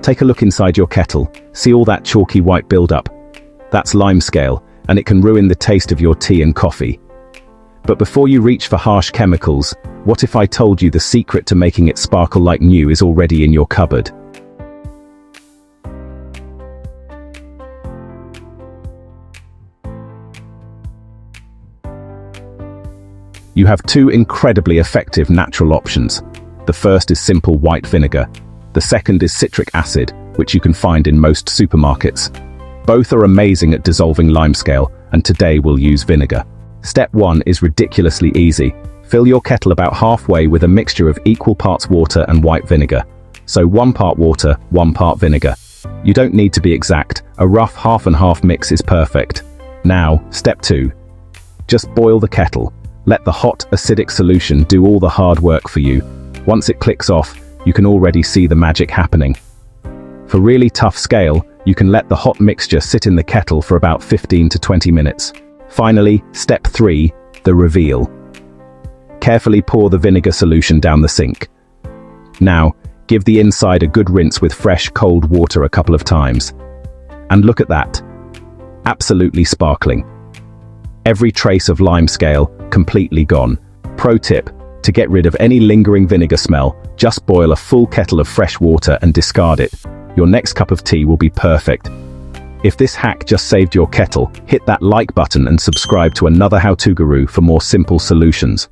Take a look inside your kettle. See all that chalky white buildup? That's limescale, and it can ruin the taste of your tea and coffee. But before you reach for harsh chemicals, what if I told you the secret to making it sparkle like new is already in your cupboard? You have two incredibly effective natural options. The first is simple white vinegar. The second is citric acid, which you can find in most supermarkets. Both are amazing at dissolving limescale, and today we'll use vinegar. Step 1 is ridiculously easy. Fill your kettle about halfway with a mixture of equal parts water and white vinegar. So 1 part water, 1 part vinegar. You don't need to be exact, a rough half and half mix is perfect. Now, step 2. Just boil the kettle. Let the hot, acidic solution do all the hard work for you. Once it clicks off, you can already see the magic happening. For really tough scale, you can let the hot mixture sit in the kettle for about 15 to 20 minutes. Finally, step 3, the reveal. Carefully pour the vinegar solution down the sink. Now, give the inside a good rinse with fresh, cold water a couple of times. And look at that. Absolutely sparkling. Every trace of limescale completely gone. Pro tip, to get rid of any lingering vinegar smell, just boil a full kettle of fresh water and discard it. Your next cup of tea will be perfect. If this hack just saved your kettle, hit that like button and subscribe to Another How To Guru for more simple solutions.